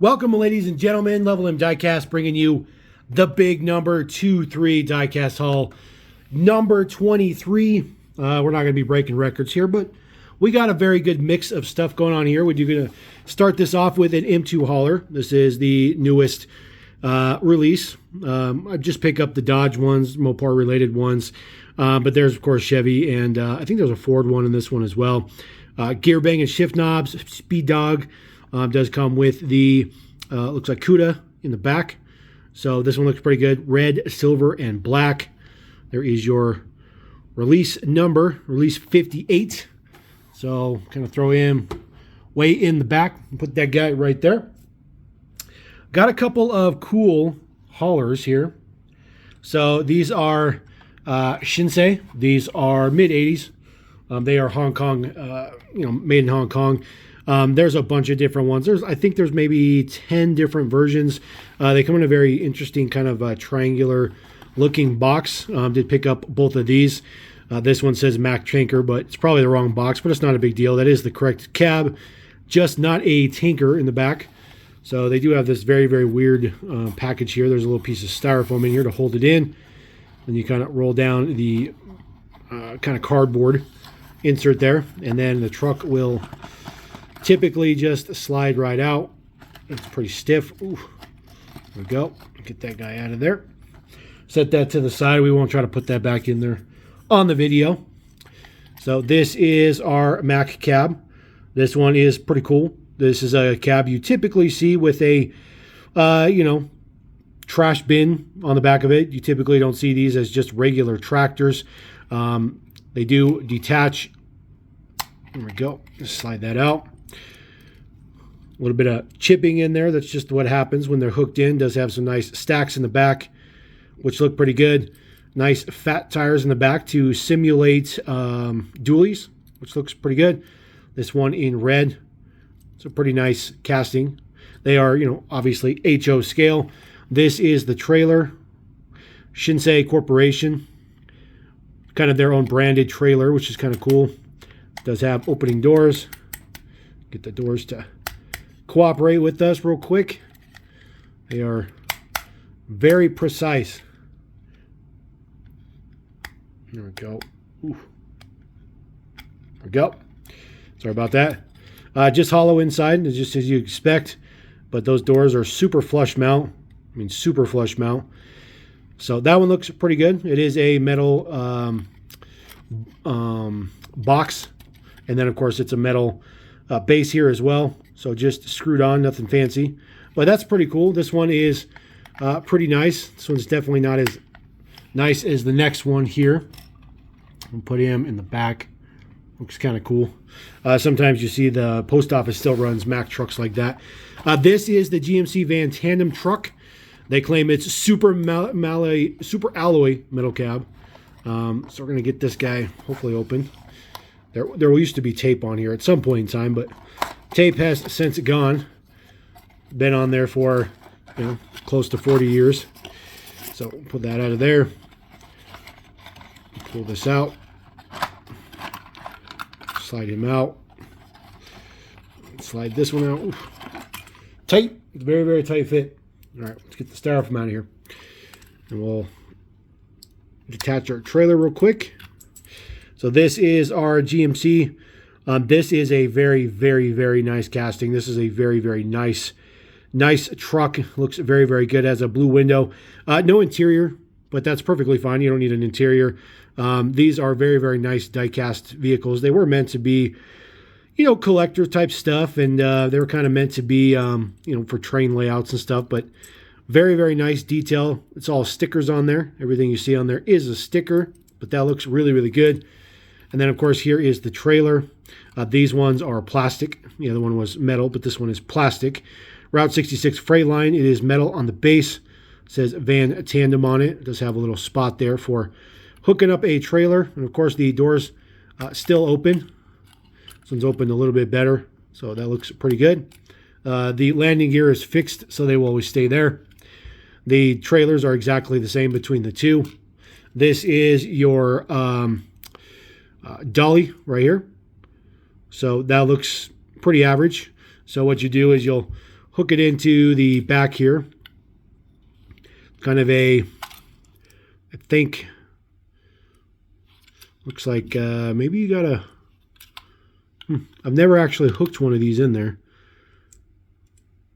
Welcome, ladies and gentlemen. LevelMDiecast bringing you the big number 2-3 diecast haul. Number 23. We're not going to be breaking records here, but we got a very good mix of stuff going on here. We're going to start this off with an M2 hauler. This is the newest release. I just pick up the Dodge ones, Mopar related ones. But there's, of course, Chevy, and I think there's a Ford one in this one as well. Gear bang and shift knobs, Speed Dog. Does come with the, looks like CUDA in the back. So this one looks pretty good. Red, silver, and black. There is your release number, release 58. So kind of throw him way in the back and put that guy right there. Got a couple of cool haulers here. So these are Shinsei. These are mid-80s. They are Hong Kong, made in Hong Kong. There's a bunch of different ones. I think there's maybe 10 different versions. They come in a very interesting kind of triangular looking box. Did pick up both of these. This one says Mac Tanker, but it's probably the wrong box, but it's not a big deal. That is the correct cab, just not a tanker in the back. So they do have this very, very weird package here. There's a little piece of styrofoam in here to hold it in. And you kind of roll down the kind of cardboard insert there, and then the truck will typically just slide right out. It's pretty stiff. Ooh, there we go. Get that guy out of there. Set that to the side. We won't try to put that back in there on the video. So this is our Mac cab. This one is pretty cool. This is a cab you typically see with a, trash bin on the back of it. You typically don't see these as just regular tractors. They do detach. There we go. Just slide that out. A little bit of chipping in there. That's just what happens when they're hooked in. Does have some nice stacks in the back, which look pretty good. Nice fat tires in the back to simulate dualies, which looks pretty good. This one in red. It's a pretty nice casting. They are, obviously HO scale. This is the trailer. Shinsei Corporation. Kind of their own branded trailer, which is kind of cool. Does have opening doors. Get the doors to cooperate with us real quick. They are very precise. There we go. Ooh. There we go. Sorry about that. Just hollow inside, just as you expect. But those doors are super flush mount. I mean, super flush mount. So that one looks pretty good. It is a metal box. And then, of course, it's a metal base here as well. So just screwed on, nothing fancy. But that's pretty cool. This one is pretty nice. This one's definitely not as nice as the next one here. I'll put him in the back. Looks kind of cool. Sometimes you see the post office still runs Mack trucks like that. This is the GMC van tandem truck. They claim it's super alloy metal cab. So we're going to get this guy hopefully open. There used to be tape on here at some point in time, but tape has since gone. Been on there for close to 40 years. So put that out of there. Pull this out. Slide him out. Slide this one out. Oof. Tight. It's a very, very tight fit. All right, let's get the styrofoam out of here. And we'll detach our trailer real quick. So this is our GMC. This is a very, very, very nice casting. This is a very, very nice truck. Looks very, very good. Has a blue window. No interior, but that's perfectly fine. You don't need an interior. These are very, very nice diecast vehicles. They were meant to be, collector type stuff, and they were kind of meant to be, for train layouts and stuff. But very, very nice detail. It's all stickers on there. Everything you see on there is a sticker, but that looks really, really good. And then, of course, here is the trailer. These ones are plastic. The other one was metal, but this one is plastic. Route 66 freight line. It is metal on the base. It says van tandem on it. It does have a little spot there for hooking up a trailer. And, of course, the doors still open. This one's opened a little bit better, so that looks pretty good. The landing gear is fixed, so they will always stay there. The trailers are exactly the same between the two. This is your dolly right here. So that looks pretty average. So what you do is you'll hook it into the back here. Kind of a, I think, looks like maybe you gotta, I've never actually hooked one of these in there.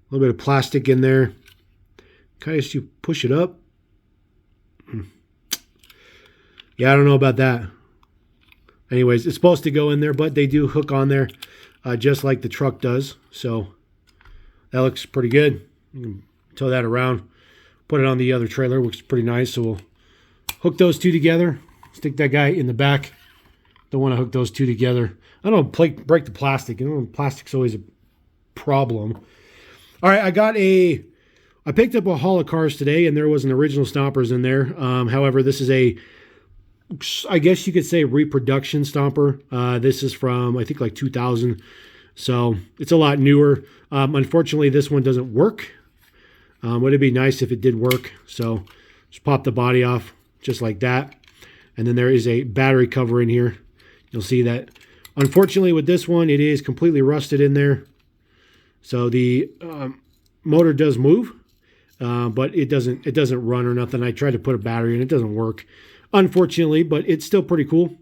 A little bit of plastic in there. Kind of just you push it up. Yeah, I don't know about that. Anyways, it's supposed to go in there, but they do hook on there just like the truck does. So that looks pretty good. You can tow that around. Put it on the other trailer, which is pretty nice. So we'll hook those two together. Stick that guy in the back. Don't want to hook those two together. I don't break the plastic. You know, plastic's always a problem. All right, I picked up a haul of cars today, and there was an original Stompers in there. However, this is I guess you could say reproduction Stomper. This is from, I think, like 2000. So it's a lot newer. Unfortunately, this one doesn't work. Would it be nice if it did work? So just pop the body off just like that. And then there is a battery cover in here. You'll see that. Unfortunately, with this one, it is completely rusted in there. So the motor does move, but it doesn't run or nothing. I tried to put a battery in, it doesn't work, unfortunately, but it's still pretty cool.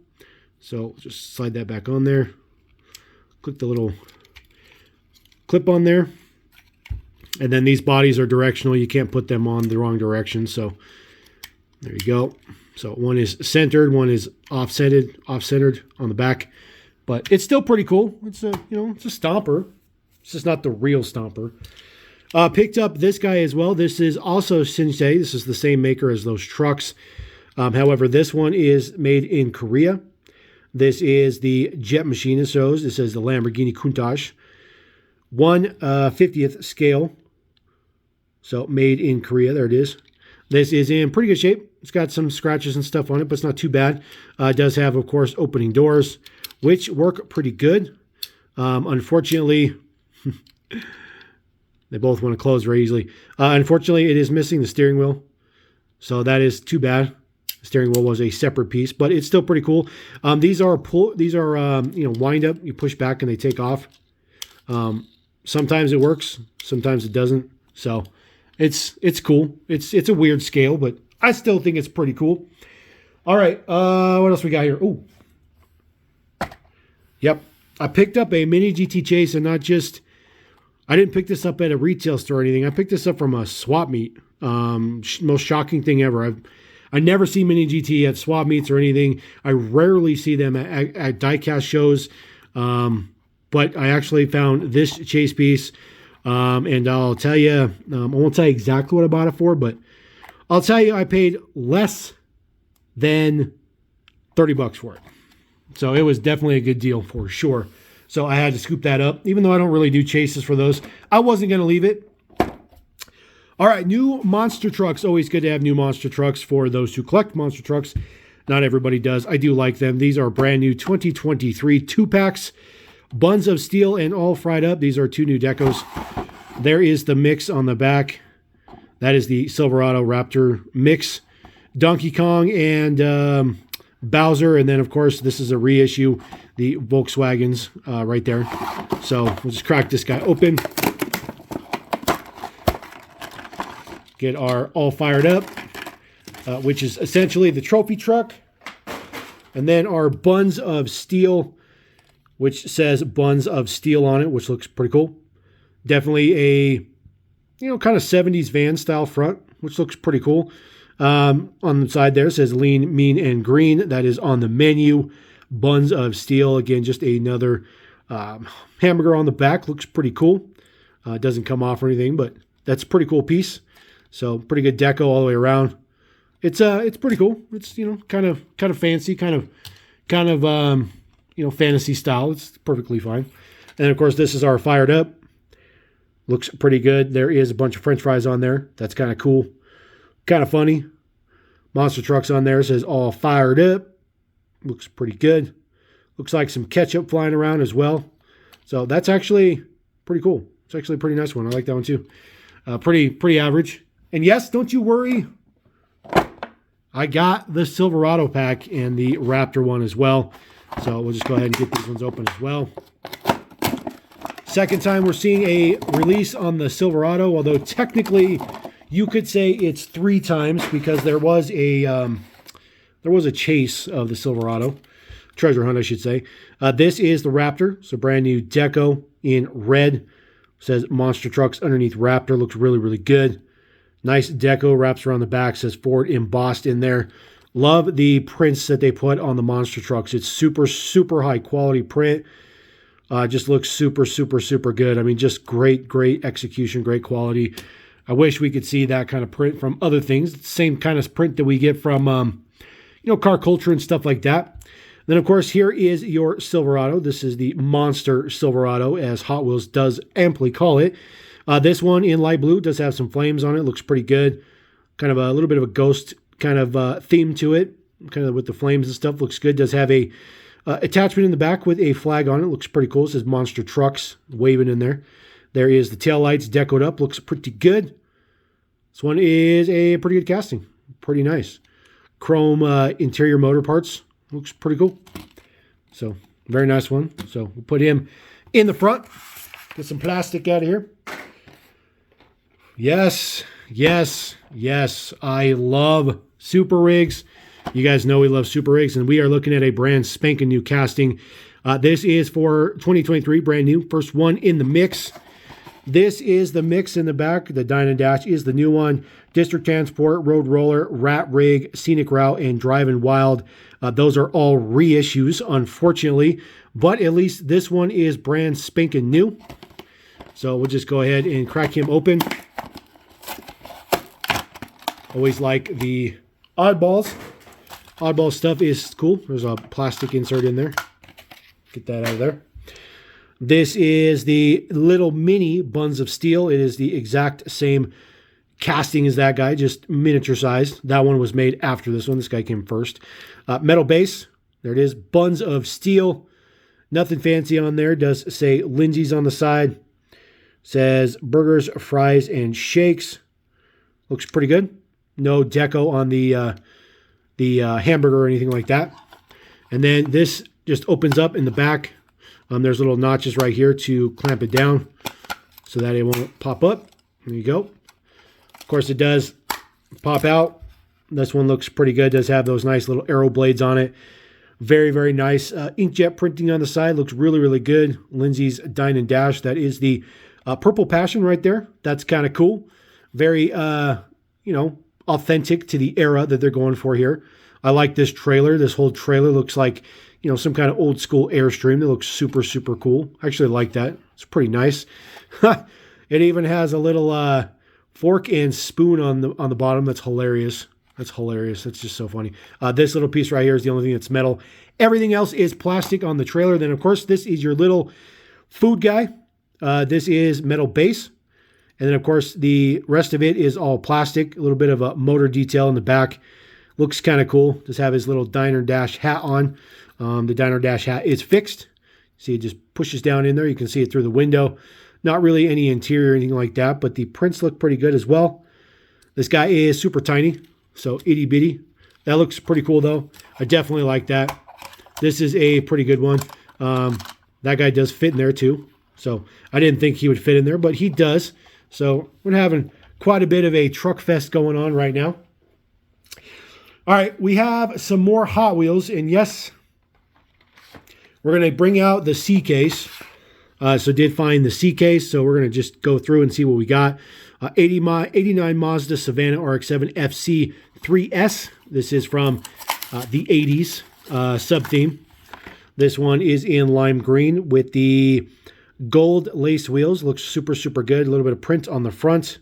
So just slide that back on there. Click the little clip on there. And then these bodies are directional. You can't put them on the wrong direction. So there you go. So one is centered, one is off-centered on the back. But it's still pretty cool. It's a Stomper. It's just not the real Stomper. Picked up this guy as well. This is also Shinsei. This is the same maker as those trucks. However, this one is made in Korea. This is the Jet Machinist Rose. This is the Lamborghini Countach. 1/50th scale. So made in Korea. There it is. This is in pretty good shape. It's got some scratches and stuff on it, but it's not too bad. It does have, of course, opening doors, which work pretty good. Unfortunately, they both want to close very easily. Unfortunately, it is missing the steering wheel. So that is too bad. The steering wheel was a separate piece, but it's still pretty cool. These are wind up. You push back and they take off. Sometimes it works, sometimes it doesn't. So it's cool. It's a weird scale, but I still think it's pretty cool. All right, what else we got here? Oh, yep. I picked up a Mini GT Chase, and I didn't pick this up at a retail store or anything. I picked this up from a swap meet. Most shocking thing ever. I never see Mini GT at swap meets or anything. I rarely see them at diecast shows. But I actually found this chase piece, and I'll tell you, I won't tell you exactly what I bought it for, but I'll tell you I paid less than $30 for it. So it was definitely a good deal for sure. So I had to scoop that up. Even though I don't really do chases for those, I wasn't going to leave it. All right, new monster trucks. Always good to have new monster trucks for those who collect monster trucks. Not everybody does. I do like them. These are brand new 2023 2-packs. Buns of Steel and all fried up. These are two new decos. There is the mix on the back. That is the Silverado Raptor mix. Donkey Kong and Bowser. And then, of course, this is a reissue. The Volkswagens right there. So we'll just crack this guy open. Get our all fired up, which is essentially the trophy truck. And then our Buns of Steel, which says Buns of Steel on it, which looks pretty cool. Definitely a, kind of 70s van style front, which looks pretty cool. On the side there, it says Lean, Mean, and Green. That is on the menu. Buns of Steel. Again, just another hamburger on the back. Looks pretty cool. It doesn't come off or anything, but that's a pretty cool piece. So pretty good deco all the way around. It's pretty cool. It's kind of fancy, kind of fantasy style. It's perfectly fine. And of course, this is our fired up. Looks pretty good. There is a bunch of French fries on there. That's kind of cool. Kind of funny. Monster trucks on there. It says all fired up. Looks pretty good. Looks like some ketchup flying around as well. So that's actually pretty cool. It's actually a pretty nice one. I like that one too. Pretty average. And yes, don't you worry. I got the Silverado pack and the Raptor one as well. So we'll just go ahead and get these ones open as well. Second time we're seeing a release on the Silverado, although technically you could say it's 3 times because there was a chase of the Silverado. Treasure hunt, I should say. This is the Raptor, so brand new deco in red. Says Monster Trucks underneath Raptor. Looks really, really good. Nice deco, wraps around the back. Says Ford embossed in there. Love the prints that they put on the Monster Trucks. It's super, super high quality print. Just looks super, super, super good. I mean, just great, great execution, great quality. I wish we could see that kind of print from other things. It's the same kind of print that we get from, car culture and stuff like that. Then, of course, here is your Silverado. This is the Monster Silverado, as Hot Wheels does amply call it. This one in light blue does have some flames on it. Looks pretty good. Kind of a little bit of a ghost kind of theme to it, kind of with the flames and stuff. Looks good. Does have a attachment in the back with a flag on it. Looks pretty cool. It says Monster Trucks waving in there. There is the tail lights decoed up. Looks pretty good. This one is a pretty good casting. Pretty nice. Chrome interior motor parts. Looks pretty cool. So, very nice one. So, we'll put him in the front. Get some plastic out of here. Yes, yes, yes. I love Super Rigs. You guys know we love Super Rigs, and we are looking at a brand spanking new casting. This is for 2023, brand new. First one in the mix. This is the mix in the back. The Dine & Dash is the new one. District Transport, Road Roller, Rat Rig, Scenic Route, and Driving Wild. Those are all reissues, unfortunately. But at least this one is brand spanking new. So we'll just go ahead and crack him open. Always like the oddballs. Oddball stuff is cool. There's a plastic insert in there. Get that out of there. This is the little mini Buns of Steel. It is the exact same casting as that guy, just miniature size. That one was made after this one. This guy came first. Metal base. There it is. Buns of Steel. Nothing fancy on there. Does say Lindsay's on the side. Says burgers, fries, and shakes. Looks pretty good. No deco on the hamburger or anything like that. And then this just opens up in the back. There's little notches right here to clamp it down so that it won't pop up. There you go. Of course, it does pop out. This one looks pretty good. Does have those nice little arrow blades on it. Very, very nice. Inkjet printing on the side. Looks really, really good. Lindsay's Dine & Dash. That is the Purple Passion right there. That's kind of cool. Very, authentic to the era that they're going for here. I like this trailer. This whole trailer looks like, some kind of old school Airstream. It looks super, super cool. I actually like that. It's pretty nice. It even has a little fork and spoon on the bottom. That's hilarious. That's hilarious. That's just so funny. This little piece right here is the only thing that's metal. Everything else is plastic on the trailer. Then, of course, this is your little food guy. This is metal base. And then, of course, the rest of it is all plastic. A little bit of a motor detail in the back. Looks kind of cool. Just have his little Diner Dash hat on. The Diner Dash hat is fixed. See, it just pushes down in there. You can see it through the window. Not really any interior or anything like that, but the prints look pretty good as well. This guy is super tiny, so itty bitty. That looks pretty cool, though. I definitely like that. This is a pretty good one. That guy does fit in there, too. So I didn't think he would fit in there, but he does. So we're having quite a bit of a truck fest going on right now. All right, we have some more Hot Wheels, and yes, we're going to bring out the C case. So did find the C case, so we're going to just go through and see what we got. 89 Mazda Savannah RX-7 FC 3S. This is from the 80s sub-theme. This one is in lime green with the gold lace wheels. Looks super, super good. A little bit of print on the front.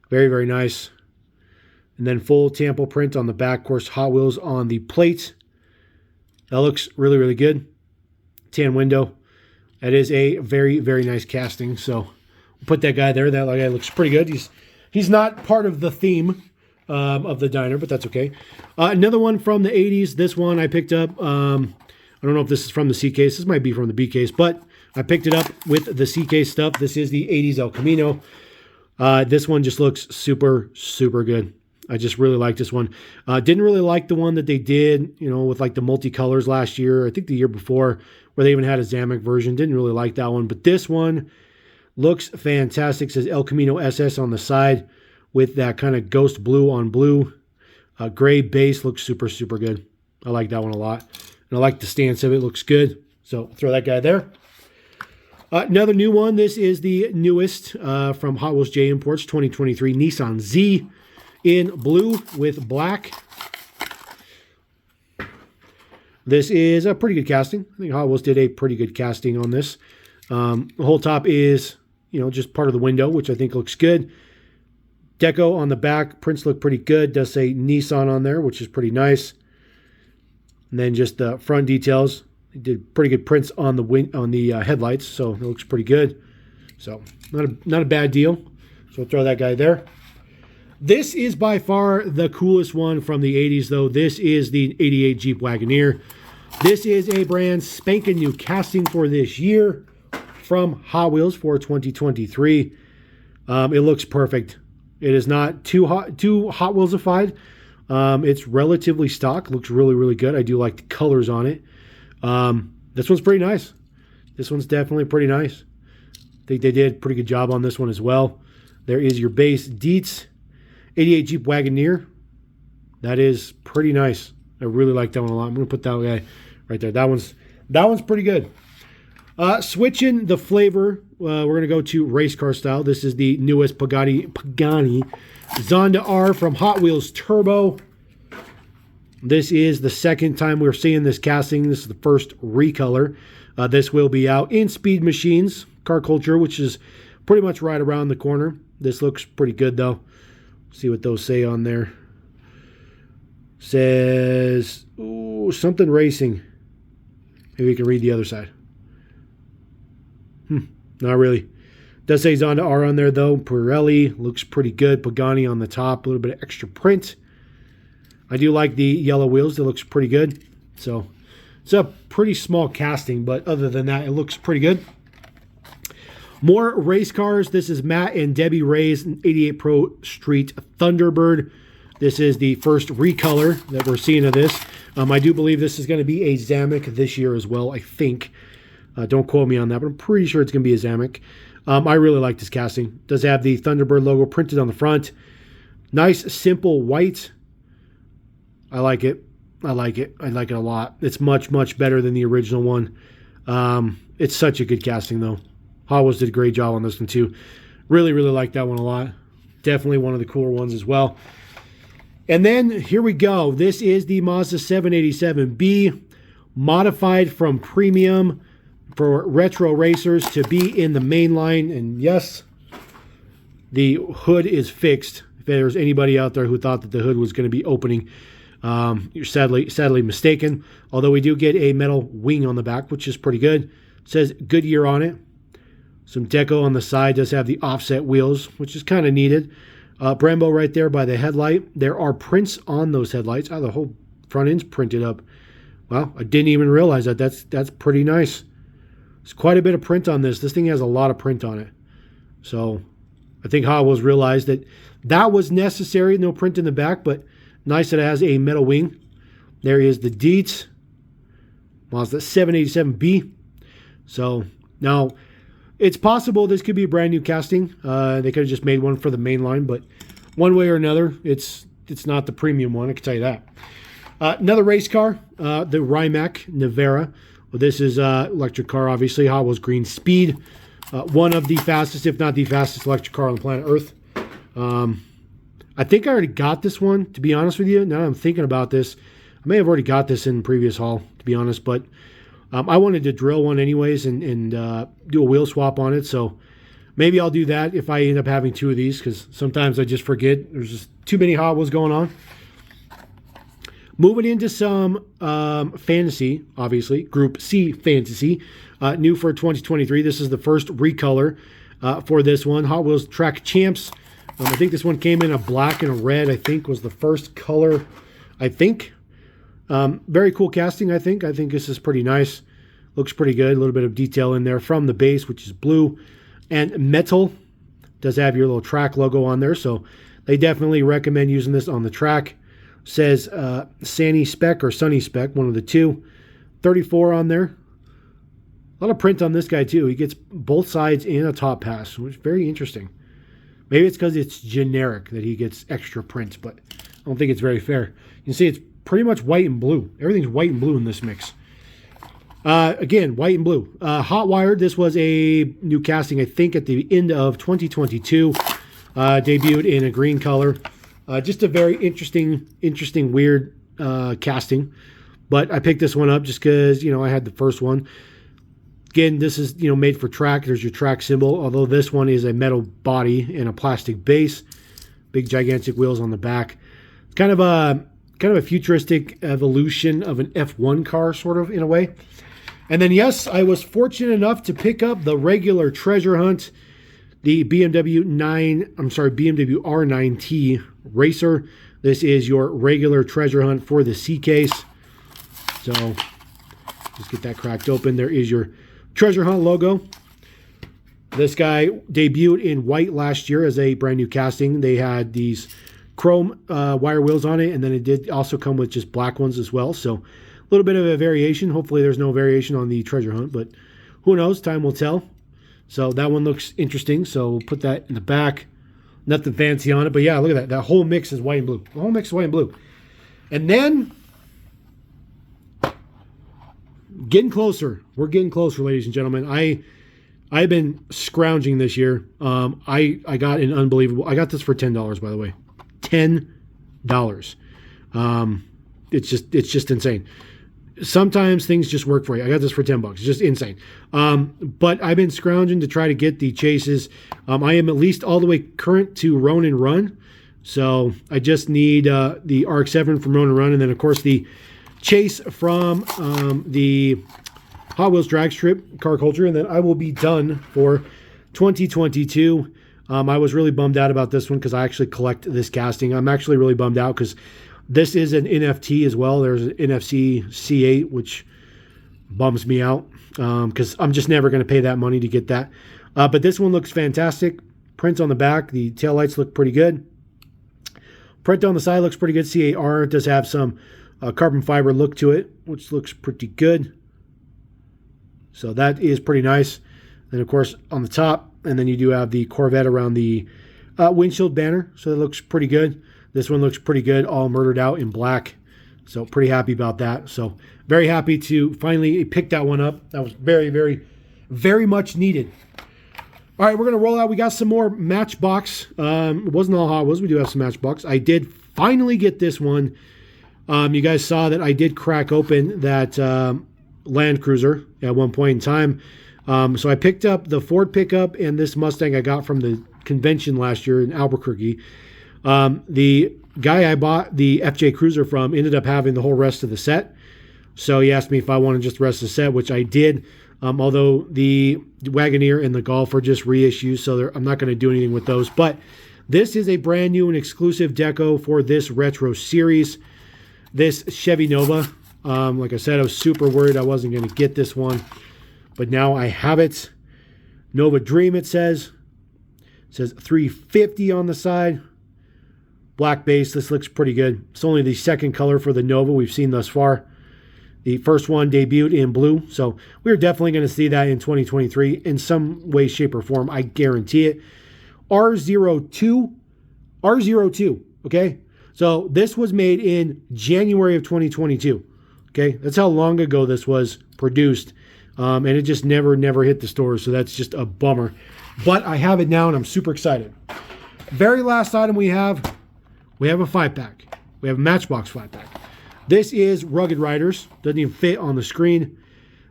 Very, very nice. And then full Tampo print on the back. Of course, Hot Wheels on the plate. That looks really, really good. Tan window. That is a very, very nice casting. So we'll put that guy there. That guy looks pretty good. He's not part of the theme of the diner, but that's okay. Another one from the 80s. This one I picked up. I don't know if this is from the C case. This might be from the B case, but I picked it up with the C case stuff. This is the 80s El Camino. This one just looks super, super good. I just really like this one. Didn't really like the one that they did, with like the multicolors last year. I think the year before, where they even had a Zamek version. Didn't really like that one. But this one looks fantastic. It says El Camino SS on the side with that kind of ghost blue on blue. Gray base looks super, super good. I like that one a lot. And I like the stance of it. Looks good. So throw that guy there. Another new one. This is the newest from Hot Wheels J Imports 2023 Nissan Z in blue with black. This is a pretty good casting. I think Hot Wheels did a pretty good casting on this. The whole top is, just part of the window, which I think looks good. Deco on the back. Prints look pretty good. Does say Nissan on there, which is pretty nice. And then just the front details. They did pretty good prints on the headlights, so it looks pretty good. So not a bad deal. So we'll throw that guy there. This is by far the coolest one from the 80s, though. This is the 88 Jeep Wagoneer. This is a brand spanking new casting for this year from Hot Wheels for 2023. It looks perfect. It is not too Hot Wheelsified. It's relatively stock. Looks really, really good. I do like the colors on it. This one's pretty nice. This one's definitely pretty nice. I think they did a pretty good job on this one as well. There is your base Dietz 88 Jeep Wagoneer. That is pretty nice. I really like that one a lot. I'm going to put that guy right there. That one's pretty good. Switching the flavor, we're going to go to race car style. This is the newest Pagani Zonda R from Hot Wheels Turbo. This is the second time we're seeing this casting. This is the first recolor. This will be out in Speed Machines Car Culture, which is pretty much right around the corner. This looks pretty good, though. See what those say on there. Says, something racing. Maybe we can read the other side. Not really. Does say Zonda R on there, though. Pirelli looks pretty good. Pagani on the top. A little bit of extra print. I do like the yellow wheels. It looks pretty good. So it's a pretty small casting, but other than that, it looks pretty good. More race cars. This is Matt and Debbie Ray's 88 Pro Street Thunderbird. This is the first recolor that we're seeing of this. I do believe this is going to be a Zamek this year as well, I think. Don't quote me on that, but I'm pretty sure it's going to be a Zamek. I really like this casting. It does have the Thunderbird logo printed on the front. Nice, simple white. I like it. I like it. I like it a lot. It's much, much better than the original one. It's such a good casting, though. Hot Wheels did a great job on this one, too. Really, really like that one a lot. Definitely one of the cooler ones as well. And then, here we go. This is the Mazda 787B, modified from premium for retro racers to be in the main line. And yes, the hood is fixed. If there's anybody out there who thought that the hood was going to be opening, you're sadly mistaken. Although we do get a metal wing on the back, which is pretty good. It says Goodyear on it. Some deco on the side. Does have the offset wheels, which is kind of needed. Brembo right there by the headlight. There are prints on those headlights. Oh, the whole front end's printed up. Wow, I didn't even realize that. That's pretty nice. There's quite a bit of print on this. This thing has a lot of print on it. So I think Hot Wheels realized that was necessary. No print in the back, but nice that it has a metal wing. There is the Dietz Mazda 787B. So now it's possible this could be a brand new casting. They could have just made one for the main line, but one way or another, it's not the premium one. I can tell you that. Another race car, the Rimac Nevera. Well, this is electric car, obviously. Hot Wheels Green Speed. One of the fastest, if not the fastest electric car on the planet Earth. I think I already got this one, to be honest with you. Now that I'm thinking about this, I may have already got this in the previous haul, to be honest. But I wanted to drill one anyways and do a wheel swap on it. So maybe I'll do that if I end up having two of these, because sometimes I just forget. There's just too many Hot Wheels going on. Moving into some fantasy, obviously, Group C fantasy, new for 2023. This is the first recolor for this one. Hot Wheels Track Champs. I think this one came in a black and a red, I think, was the first color, I think. Very cool casting, I think. I think this is pretty nice. Looks pretty good. A little bit of detail in there from the base, which is blue and metal. Does have your little track logo on there, so They definitely recommend using this on the track. Says Sunny Spec or Sunny Spec, one of the two. 34 on there. A lot of print on this guy too. He gets both sides and a top pass, which is very interesting. Maybe it's because it's generic that he gets extra print, but I don't think it's very fair. You can see it's pretty much white and blue. Everything's white and blue in this mix. Again, white and blue. Hot wired. This was a new casting, I think, at the end of 2022. Debuted in a green color. Just a very interesting, weird casting. But I picked this one up just because, I had the first one. Again, this is, made for track. There's your track symbol, although this one is a metal body and a plastic base. Big, gigantic wheels on the back. It's kind of a futuristic evolution of an F1 car, sort of, in a way. And then, yes, I was fortunate enough to pick up the regular treasure hunt, the BMW R9T Racer. This is your regular treasure hunt for the C case. So, just get that cracked open. There is your treasure hunt logo. This guy debuted in white last year as a brand new casting. They had these chrome wire wheels on it, and then it did also come with just black ones as well. So a little bit of a variation. Hopefully there's no variation on the treasure hunt, but who knows? Time will tell. So that one looks interesting. So we'll put that in the back. Nothing fancy on it, but yeah, look at that. That whole mix is white and blue. The whole mix is white and blue. And then getting closer. We're getting closer, ladies and gentlemen. I've been scrounging this year. I got an unbelievable. I got this for $10, by the way. $10. It's just insane. Sometimes things just work for you. I got this for $10. It's just insane. But I've been scrounging to try to get the chases. I am at least all the way current to Roan and Run. So I just need the RX-7 from Roan and Run, and then of course the chase from the Hot Wheels drag strip car culture, and then I will be done for 2022. I was really bummed out about this one because I actually collect this casting. I'm actually really bummed out because this is an NFT as well. There's an NFC C8, which bums me out because I'm just never going to pay that money to get that. But this one looks fantastic. Print on the back. The taillights look pretty good. Print on the side looks pretty good. C8R does have some carbon fiber look to it, which looks pretty good. So that is pretty nice. And of course on the top, and then you do have the Corvette around the windshield banner. So that looks pretty good. This one looks pretty good, all murdered out in black. So pretty happy about that. So very happy to finally pick that one up. That was very, very, very much needed. All right, we're going to roll out. We got some more Matchbox. It wasn't all Hot Wheels. We do have some Matchbox. I did finally get this one. You guys saw that I did crack open that Land Cruiser at one point in time. So I picked up the Ford pickup and this Mustang I got from the convention last year in Albuquerque. The guy I bought the FJ Cruiser from ended up having the whole rest of the set. So he asked me if I wanted just the rest of the set, which I did. Although the Wagoneer and the Golf are just reissues, so I'm not going to do anything with those. But this is a brand new and exclusive deco for this retro series. This Chevy Nova. Like I said, I was super worried I wasn't going to get this one. But now I have it. Nova Dream, it says. It says 350 on the side. Black base. This looks pretty good. It's only the second color for the Nova we've seen thus far. The first one debuted in blue. So we're definitely going to see that in 2023 in some way, shape, or form. I guarantee it. R02. R02. Okay? So this was made in January of 2022. Okay? That's how long ago this was produced. And it just never hit the stores. So that's just a bummer. But I have it now and I'm super excited. Very last item we have a 5-pack. We have a Matchbox 5-pack. This is Rugged Riders. Doesn't even fit on the screen.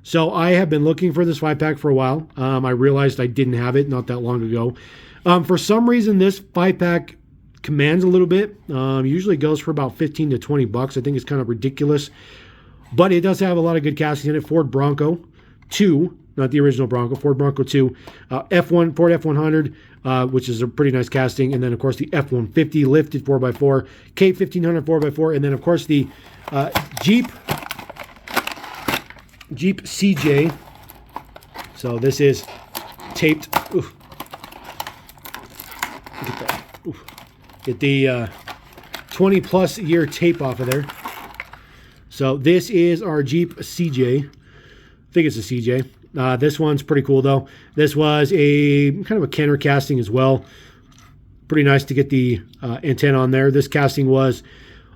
So I have been looking for this 5-pack for a while. I realized I didn't have it not that long ago. For some reason, this 5-pack commands a little bit. Usually goes for about 15 to 20 bucks. I think it's kind of ridiculous. But it does have a lot of good castings in it. Ford Bronco 2, not the original Bronco, Ford Bronco 2. F1, Ford F100, which is a pretty nice casting. And then, of course, the F-150 lifted 4x4. K1500 4x4. And then, of course, the Jeep CJ. So this is taped. Oof. Look at that. Oof. Get the 20 plus year tape off of there. So this is our Jeep CJ. I think it's a CJ. This one's pretty cool though. This was a kind of a Kenner casting as well. Pretty nice to get the antenna on there. This casting was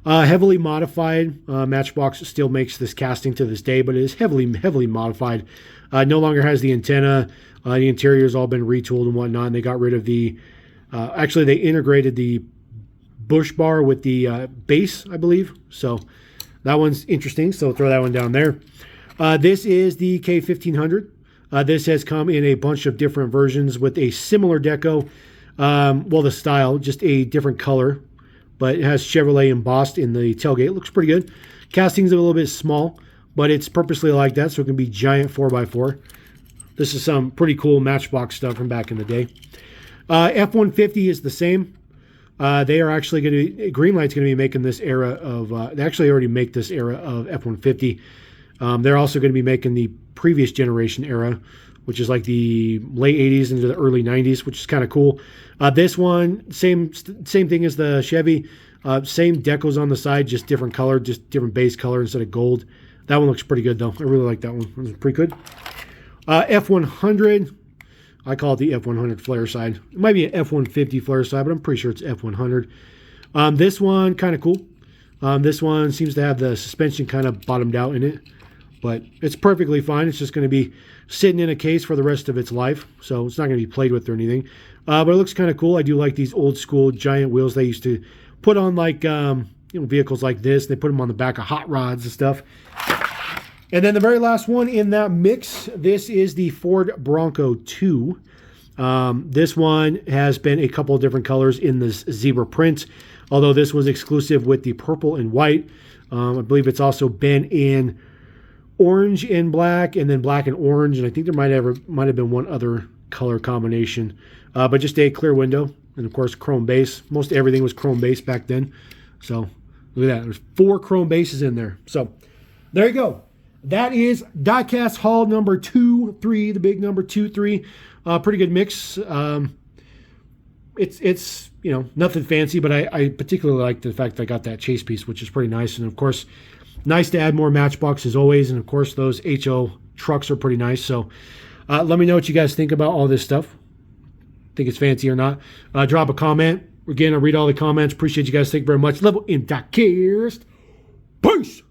heavily modified. Matchbox still makes this casting to this day, but it is heavily modified. No longer has the antenna. The interior's all been retooled and whatnot. And they got rid of the. Actually, they integrated the bush bar with the base, I believe. So that one's interesting. So throw that one down there. This is the K1500. This has come in a bunch of different versions with a similar deco. Well, the style, just a different color. But it has Chevrolet embossed in the tailgate. It looks pretty good. Casting's a little bit small, but it's purposely like that, so it can be giant 4x4. This is some pretty cool Matchbox stuff from back in the day. F-150 is the same. They are actually going to, Greenlight's going to be making this era of, they actually already make this era of F-150. They're also going to be making the previous generation era, which is like the late 80s into the early 90s, which is kind of cool. This one, same thing as the Chevy. Same decals on the side, just different color, just different base color instead of gold. That one looks pretty good, though. I really like that one. It's pretty good. F100. I call it the F100 flare side. It might be an F150 flare side, but I'm pretty sure it's F100. This one, kind of cool. This one seems to have the suspension kind of bottomed out in it, but it's perfectly fine. It's just going to be sitting in a case for the rest of its life, so it's not going to be played with or anything. But it looks kind of cool. I do like these old school giant wheels they used to put on like vehicles like this. They put them on the back of hot rods and stuff. And then the very last one in that mix, this is the Ford Bronco 2. This one has been a couple of different colors in this zebra print, although this was exclusive with the purple and white. I believe it's also been in orange and black, and then black and orange, and I think there might have been one other color combination. But just a clear window, and of course chrome base. Most everything was chrome base back then. So look at that. There's 4 chrome bases in there. So there you go. That is Diecast haul number 2-3, the big number 2-3. Pretty good mix. It's nothing fancy, but I particularly like the fact that I got that chase piece, which is pretty nice. And of course, nice to add more Matchbox as always. And of course, those HO trucks are pretty nice. So let me know what you guys think about all this stuff. Think it's fancy or not. Drop a comment. Again, I read all the comments. Appreciate you guys. Thank you very much. LevelMDiecast. Peace.